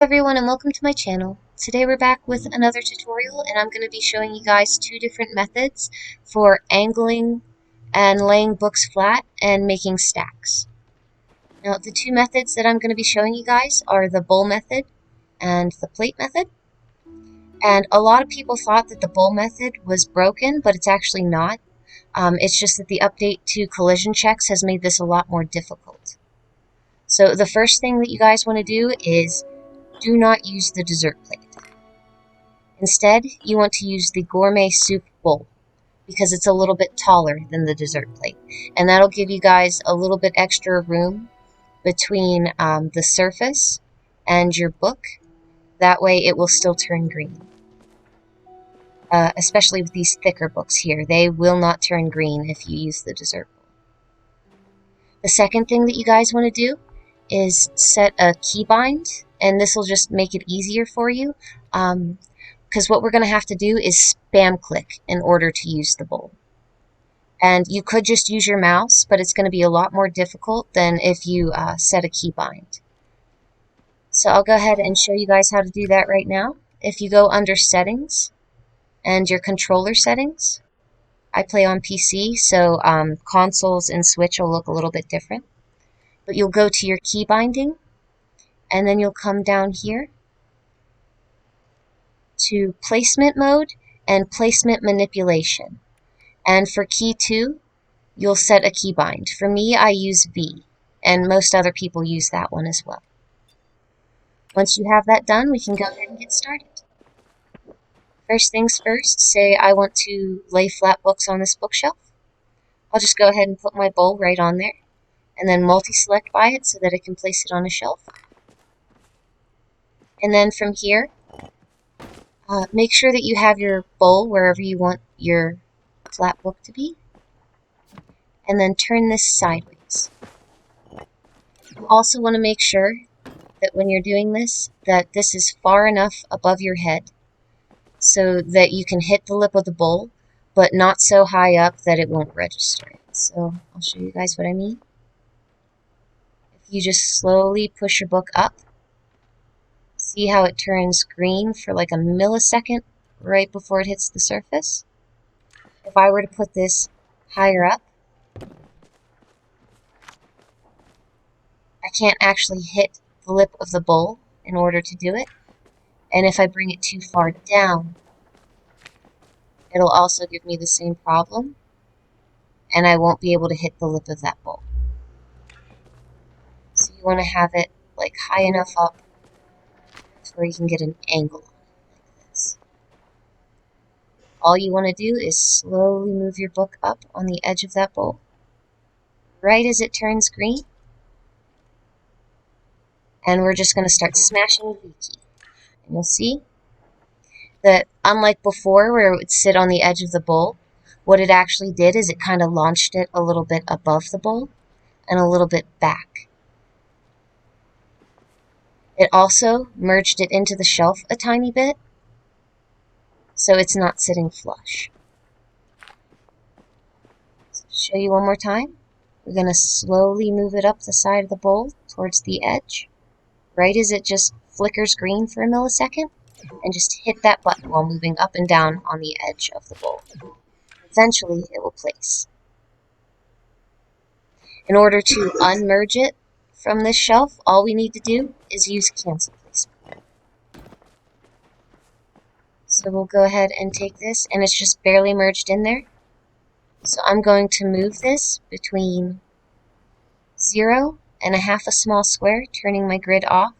Everyone, and welcome to my channel. Today we're back with another tutorial, and I'm going to be showing you guys two different methods for angling and laying books flat and making stacks. Now, the two methods that I'm going to be showing you guys are the bowl method and the plate method. And a lot of people thought that the bowl method was broken, but it's actually not. It's just that the update to collision checks has made this a lot more difficult. So the first thing that you guys want to do is do not use the dessert plate. Instead, you want to use the gourmet soup bowl because it's a little bit taller than the dessert plate. And that'll give you guys a little bit extra room between the surface and your book. That way it will still turn green. Especially with these thicker books here. They will not turn green if you use the dessert bowl. The second thing that you guys want to do is set a keybind, and this will just make it easier for you. Because what we're going to have to do is spam click in order to use the bowl. And you could just use your mouse, but it's going to be a lot more difficult than if you set a keybind. So I'll go ahead and show you guys how to do that right now. If you go under settings and your controller settings, I play on PC, so consoles and Switch will look a little bit different. But you'll go to your key binding, and then you'll come down here to placement mode and placement manipulation. And for key 2, you'll set a keybind. For me, I use V, and most other people use that one as well. Once you have that done, we can go ahead and get started. First things first, say I want to lay flat books on this bookshelf. I'll just go ahead and put my bowl right on there, and then multi-select by it so that I can place it on a shelf. And then from here, make sure that you have your bowl wherever you want your flat book to be, and then turn this sideways. You also want to make sure that when you're doing this, that this is far enough above your head so that you can hit the lip of the bowl, but not so high up that it won't register. So I'll show you guys what I mean. If you just slowly push your book up, see how it turns green for like a millisecond right before it hits the surface? If I were to put this higher up, I can't actually hit the lip of the bowl in order to do it. And if I bring it too far down, it'll also give me the same problem, and I won't be able to hit the lip of that bowl. So you want to have it like high enough up where you can get an angle on it like this. All you want to do is slowly move your book up on the edge of that bowl, right as it turns green, and we're just going to start smashing the V key. And you'll see that unlike before where it would sit on the edge of the bowl, what it actually did is it kind of launched it a little bit above the bowl and a little bit back. It also merged it into the shelf a tiny bit, so it's not sitting flush. So to show you one more time, we're going to slowly move it up the side of the bowl towards the edge, right as it just flickers green for a millisecond, and just hit that button while moving up and down on the edge of the bowl. Eventually, it will place. In order to unmerge it from this shelf, all we need to do is use cancel placement. So we'll go ahead and take this, and it's just barely merged in there. So I'm going to move this between 0 and a half a small square, turning my grid off,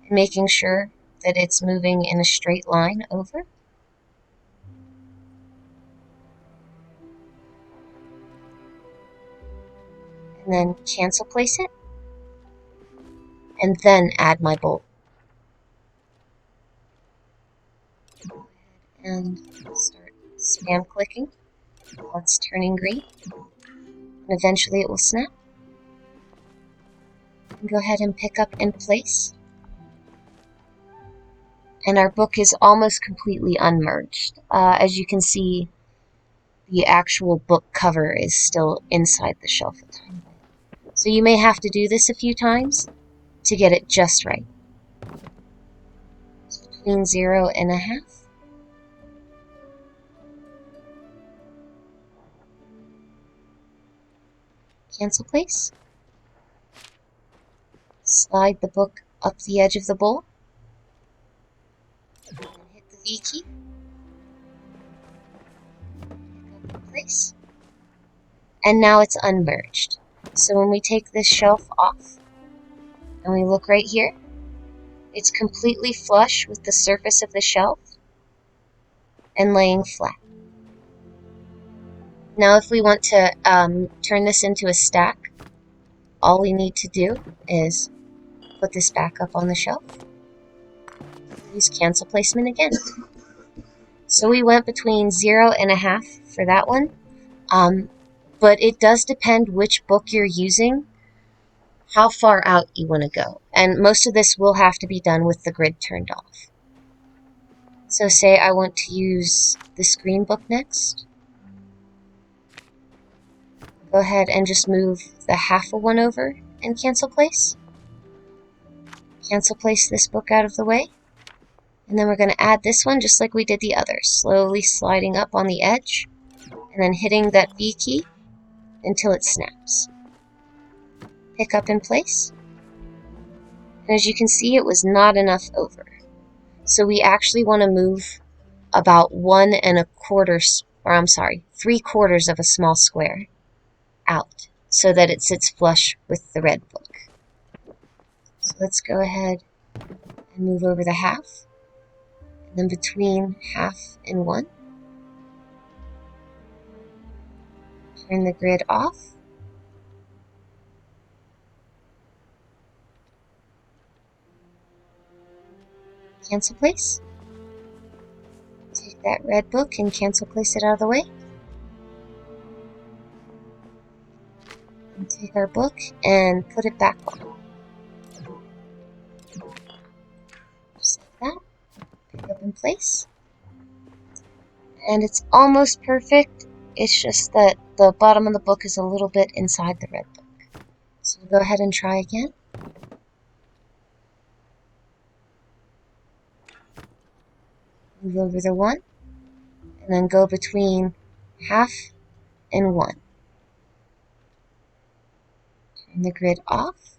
and making sure that it's moving in a straight line over. And then cancel place it, and then add my bowl. Go ahead and start spam clicking while it's turning green, and eventually it will snap. And go ahead and pick up in place. And our book is almost completely unmerged. As you can see, the actual book cover is still inside the shelf a tiny bit. So you may have to do this a few times to get it just right. between 0.5. Cancel place. Slide the book up the edge of the bowl. And hit the V key. Pick up in place. And now it's unmerged. So when we take this shelf off, and we look right here, it's completely flush with the surface of the shelf and laying flat. Now if we want to turn this into a stack, all we need to do is put this back up on the shelf. Use cancel placement again. So we went between 0.5 for that one, but it does depend which book you're using, how far out you want to go. And most of this will have to be done with the grid turned off. So say I want to use this green book next. Go ahead and just move the half of one over and cancel place. Cancel place this book out of the way. And then we're going to add this one just like we did the others, slowly sliding up on the edge and then hitting that V key until it snaps. Pick up in place. And as you can see, it was not enough over. So we actually want to move about 3/4 of a small square out so that it sits flush with the red book. So let's go ahead and move over the half. And then between 1/2 and 1, turn the grid off. Cancel place. Take that red book and cancel place it out of the way. And take our book and put it back on. Just like that. Pick up in place. And it's almost perfect. It's just that the bottom of the book is a little bit inside the red book. So we'll go ahead and try again. Move over the 1, and then go between 1/2 and 1. Turn the grid off.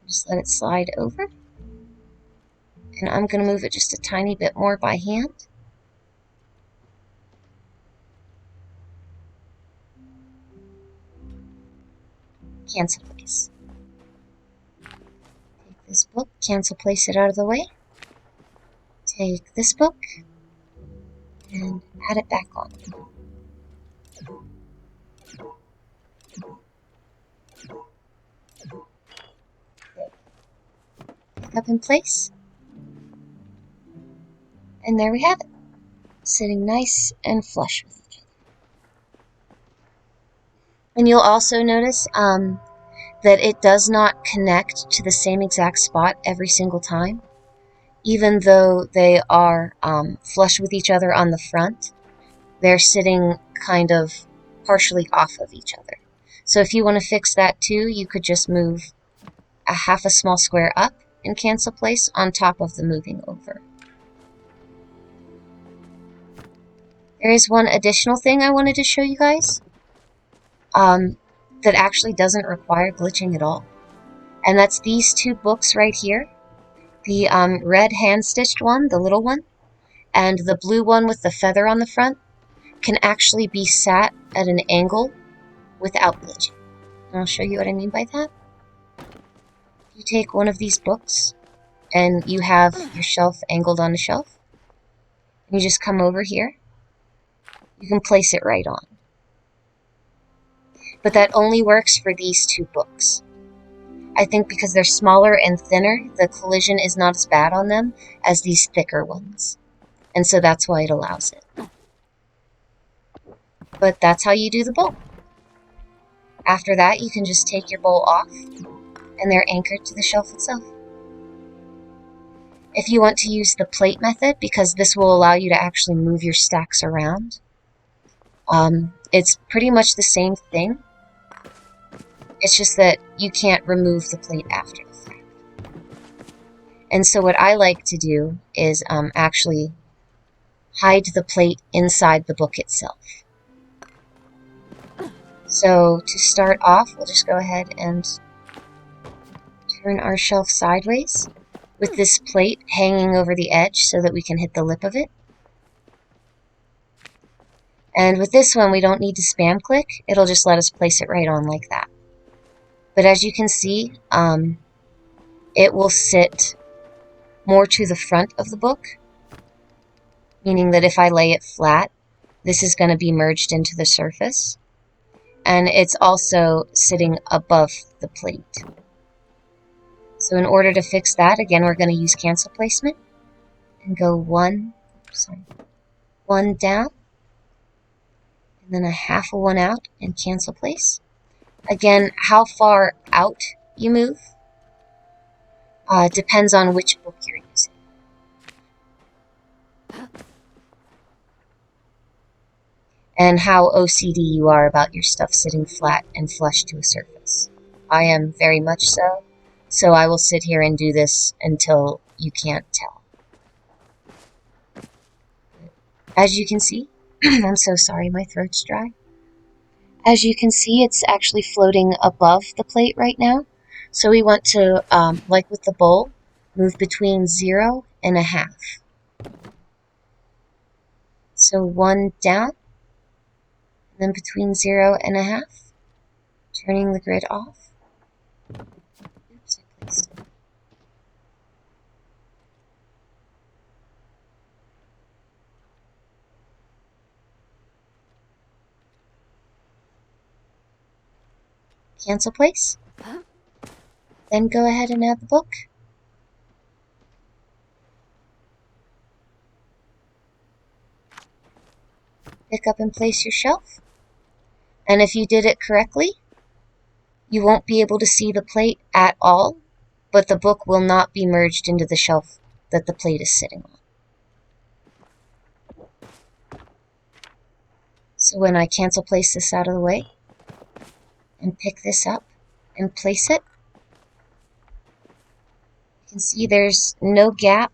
Just let it slide over. And I'm going to move it just a tiny bit more by hand. Cancel place. Take this book, cancel place it out of the way. Take this book and add it back on. Pick up in place. And there we have it, sitting nice and flush with each other. And you'll also notice that it does not connect to the same exact spot every single time. Even though they are flush with each other on the front, they're sitting kind of partially off of each other. So if you want to fix that too, you could just move a 1/2 small square up and cancel place on top of the moving over. There is one additional thing I wanted to show you guys that actually doesn't require glitching at all. And that's these two books right here. The red hand-stitched one, the little one, and the blue one with the feather on the front can actually be sat at an angle without glitching. And I'll show you what I mean by that. You take one of these books, and you have your shelf angled on a shelf. You just come over here. You can place it right on. But that only works for these two books. I think because they're smaller and thinner, the collision is not as bad on them as these thicker ones. And so that's why it allows it. But that's how you do the bowl. After that, you can just take your bowl off, and they're anchored to the shelf itself. If you want to use the plate method, because this will allow you to actually move your stacks around, it's pretty much the same thing. It's just that you can't remove the plate after the fact. And so what I like to do is actually hide the plate inside the book itself. So to start off, we'll just go ahead and turn our shelf sideways with this plate hanging over the edge so that we can hit the lip of it. And with this one, we don't need to spam click. It'll just let us place it right on like that. But as you can see, it will sit more to the front of the book, meaning that if I lay it flat, this is going to be merged into the surface. And it's also sitting above the plate. So in order to fix that, again, we're going to use cancel placement and go one down, and then a half of one out and cancel place. Again, how far out you move depends on which book you're using. And how OCD you are about your stuff sitting flat and flush to a surface. I am very much so, so I will sit here and do this until you can't tell. As you can see, I'm so sorry, my throat's dry. As you can see, it's actually floating above the plate right now. So we want to, like with the bowl, move between 0 and a half. So one down, then between 0 and a half, turning the grid off. Oops, I placed it. Cancel place. Then go ahead and add the book. Pick up and place your shelf. And if you did it correctly, you won't be able to see the plate at all, but the book will not be merged into the shelf that the plate is sitting on. So when I cancel place this out of the way and pick this up and place it, you can see there's no gap,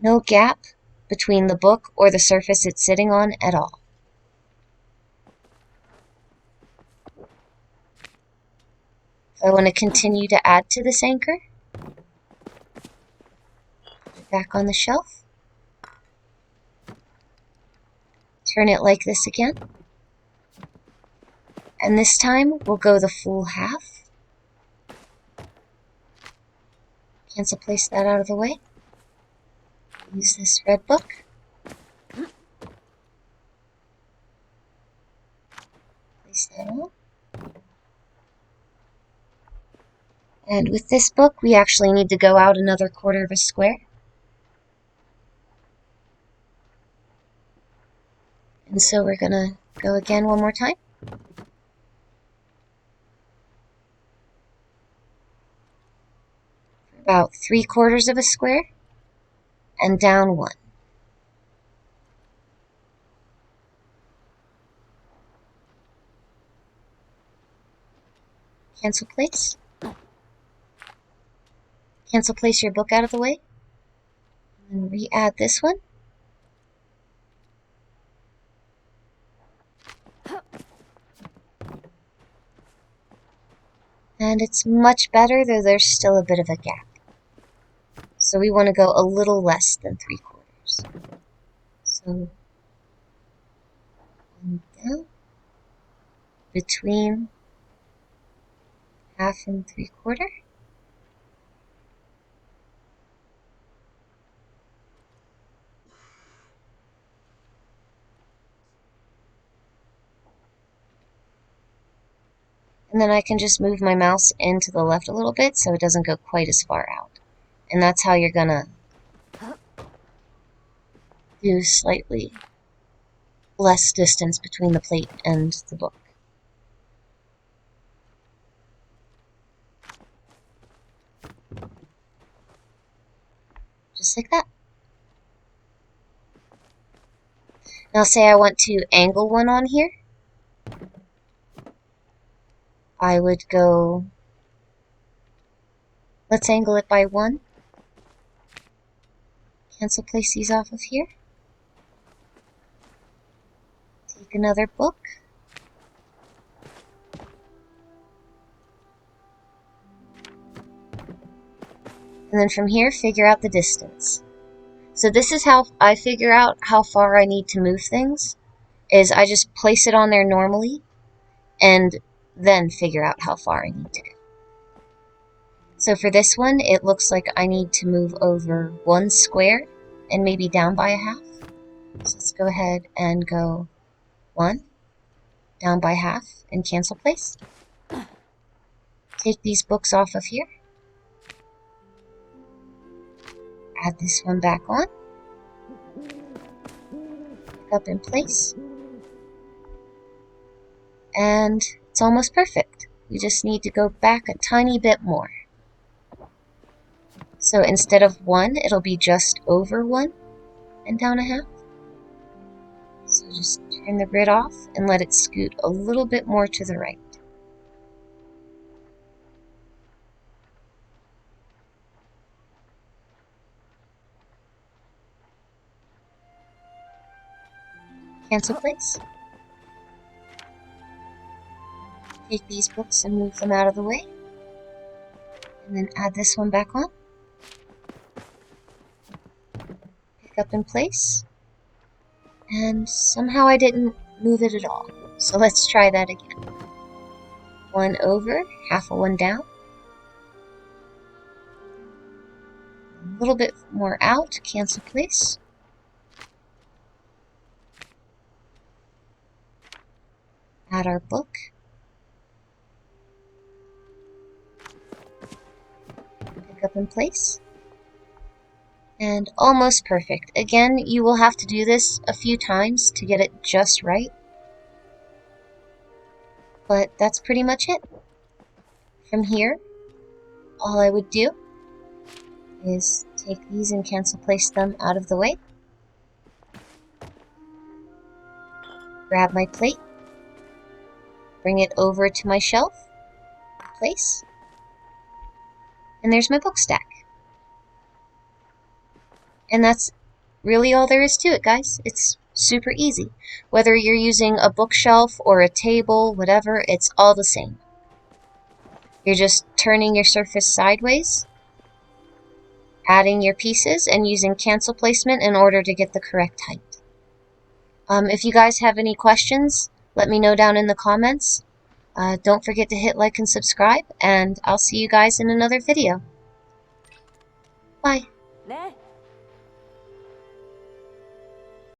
no gap between the book or the surface it's sitting on at all. If I want to continue to add to this anchor, put it back on the shelf, turn it like this again, and this time we'll go the full half. Cancel place that out of the way. Use this red book. Place that on. And with this book, we actually need to go out another quarter of a square. And so we're going to go again one more time. About 3/4 of a square. And down one. Cancel place. Cancel place your book out of the way. And then re-add this one. And it's much better, though there's still a bit of a gap. So we want to go a little less than 3/4. So one down, between 1/2 and 3/4. And then I can just move my mouse into the left a little bit so it doesn't go quite as far out. And that's how you're gonna do slightly less distance between the plate and the book. Just like that. Now say I want to angle one on here. I would go Let's angle it by 1. Cancel place these off of here. Take another book. And then from here, figure out the distance. So this is how I figure out how far I need to move things, is I just place it on there normally, and then figure out how far I need to go. So for this one, it looks like I need to move over 1 square, and maybe down by a half. So let's go ahead and go 1, down by half, and cancel place. Take these books off of here. Add this one back on. Pick up in place. And it's almost perfect. We just need to go back a tiny bit more. So instead of 1, it'll be just over 1 and down a half. So just turn the grid off and let it scoot a little bit more to the right. Cancel place. Take these books and move them out of the way. And then add this one back on. Pick up in place. And somehow I didn't move it at all. So let's try that again. 1 over, half a 1 down. A little bit more out, cancel place. Add our book. Pick up in place. And almost perfect. Again, you will have to do this a few times to get it just right. But that's pretty much it. From here, all I would do is take these and cancel place them out of the way. Grab my plate. Bring it over to my shelf. Place. And there's my book stack. And that's really all there is to it, guys. It's super easy. Whether you're using a bookshelf or a table, whatever, it's all the same. You're just turning your surface sideways, adding your pieces, and using cancel placement in order to get the correct height. If you guys have any questions, let me know down in the comments. Don't forget to hit like and subscribe, and I'll see you guys in another video. Bye.